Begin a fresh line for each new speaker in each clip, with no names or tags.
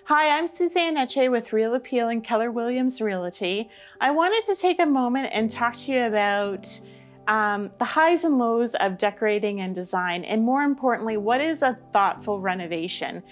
Hi, I'm Suzanne Etche with Real Appeal and Keller Williams Realty. I wanted to take a moment and talk to you about the highs and lows of decorating and design, and more importantly, what is a thoughtful renovation?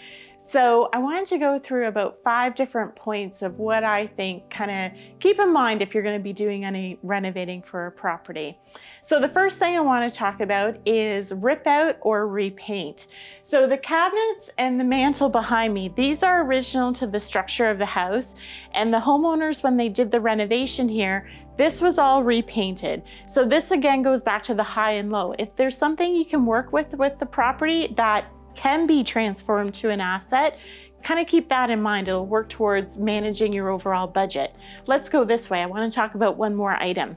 So I wanted to go through about 5 different points of what I think kind of keep in mind if you're going to be doing any renovating for a property. So the first thing I want to talk about is rip out or repaint. So the cabinets and the mantle behind me, these are original to the structure of the house, and the homeowners, when they did the renovation here, this was all repainted. So this again goes back to the high and low. If there's something you can work with the property that can be transformed to an asset, kind of keep that in mind. It'll work towards managing your overall budget. Let's go this way. I want to talk about one more item.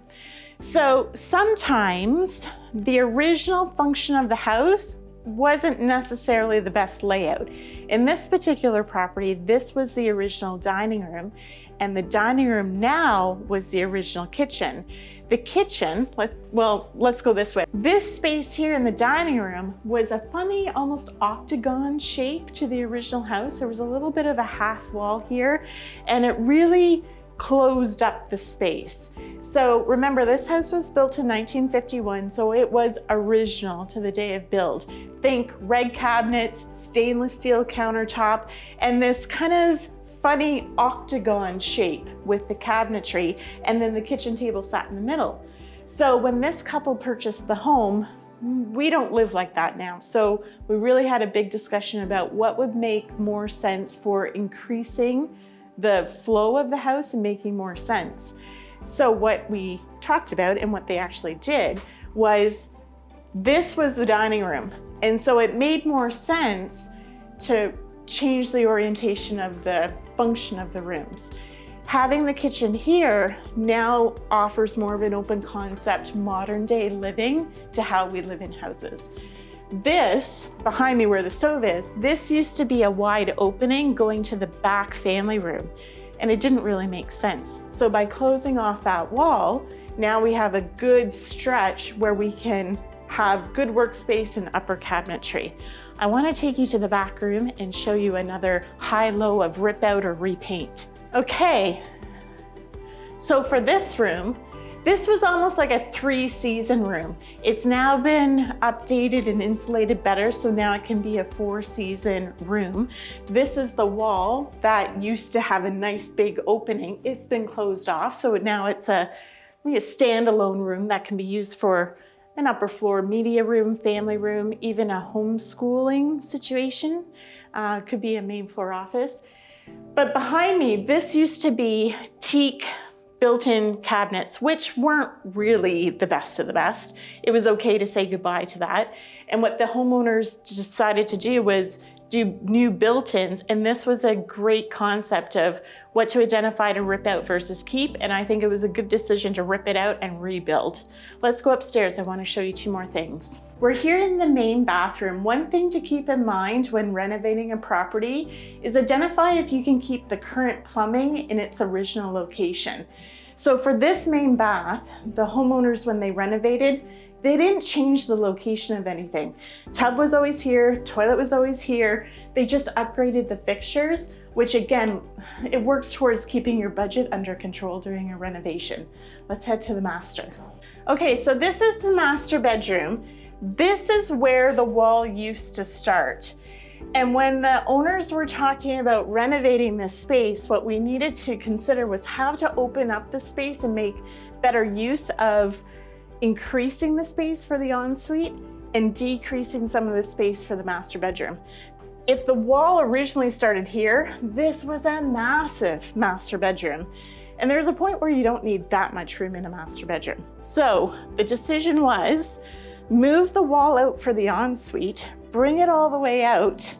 So sometimes the original function of the house wasn't necessarily the best layout. In this particular property, this was the original dining room, and the dining room now was the original kitchen. The kitchen, let's go this way. This space here in the dining room was a funny, almost octagon shape to the original house. There was a little bit of a half wall here, and it really closed up the space. So remember, this house was built in 1951, so it was original to the day of build. Think red cabinets, stainless steel countertop, and this kind of funny octagon shape with the cabinetry, and then the kitchen table sat in the middle. So when this couple purchased the home, we don't live like that now. So we really had a big discussion about what would make more sense for increasing the flow of the house and making more sense. So what we talked about and what they actually did was, this was the dining room. And so it made more sense to change the orientation of the function of the rooms. Having the kitchen here now offers more of an open concept, modern day living to how we live in houses. This, behind me where the stove is, this used to be a wide opening going to the back family room, and it didn't really make sense. So by closing off that wall, now we have a good stretch where we can have good workspace and upper cabinetry. I want to take you to the back room and show you another high-low of rip out or repaint. Okay, so for this room, this was almost like a 3-season room. It's now been updated and insulated better, so now it can be a 4-season room. This is the wall that used to have a nice big opening. It's been closed off, so now it's a standalone room that can be used for an upper floor media room, family room, even a homeschooling situation. Could be a main floor office. But behind me, this used to be teak built-in cabinets, which weren't really the best of the best. It was okay to say goodbye to that. And what the homeowners decided to do was do new built-ins, and this was a great concept of what to identify to rip out versus keep, and I think it was a good decision to rip it out and rebuild. Let's go upstairs. I want to show you 2 more things. We're here in the main bathroom. One thing to keep in mind when renovating a property is identify if you can keep the current plumbing in its original location. So for this main bath, the homeowners, when they renovated, they didn't change the location of anything. Tub was always here, toilet was always here. They just upgraded the fixtures, which again, it works towards keeping your budget under control during a renovation. Let's head to the master. Okay, so this is the master bedroom. This is where the wall used to start. And when the owners were talking about renovating this space, what we needed to consider was how to open up the space and make better use of increasing the space for the ensuite and decreasing some of the space for the master bedroom. If the wall originally started here, this was a massive master bedroom. And there's a point where you don't need that much room in a master bedroom. So the decision was, move the wall out for the ensuite, bring it all the way out,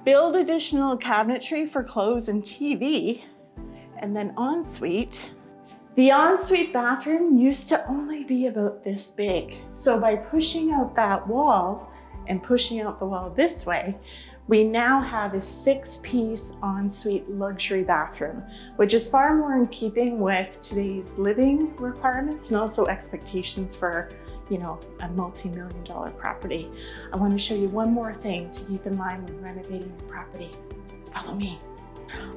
build additional cabinetry for clothes and TV, and then ensuite. The ensuite bathroom used to only be about this big. So by pushing out that wall and pushing out the wall this way, we now have a 6-piece ensuite luxury bathroom, which is far more in keeping with today's living requirements and also expectations for, a multi-million-dollar property. I want to show you one more thing to keep in mind when renovating your property. Follow me.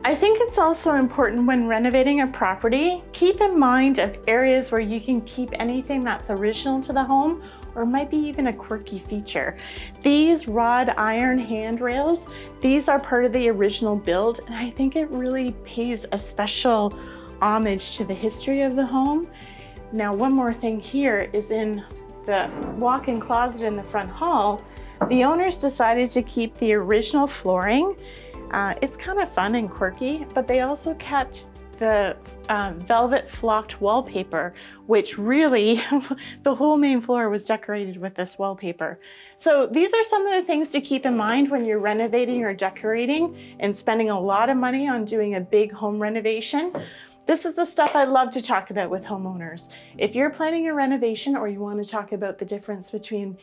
I think it's also important when renovating a property, keep in mind of areas where you can keep anything that's original to the home or might be even a quirky feature. These wrought iron handrails, these are part of the original build, and I think it really pays a special homage to the history of the home. Now, one more thing here is in the walk-in closet in the front hall, the owners decided to keep the original flooring. It's kind of fun and quirky, but they also kept the velvet flocked wallpaper, which really, the whole main floor was decorated with this wallpaper. So these are some of the things to keep in mind when you're renovating or decorating and spending a lot of money on doing a big home renovation. This is the stuff I love to talk about with homeowners. If you're planning a renovation or you want to talk about the difference between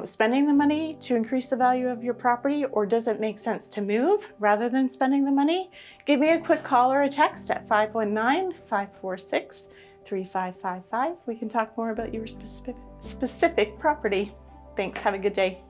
spending the money to increase the value of your property, or does it make sense to move rather than spending the money? Give me a quick call or a text at 519-546-3555. We can talk more about your specific property. Thanks, have a good day.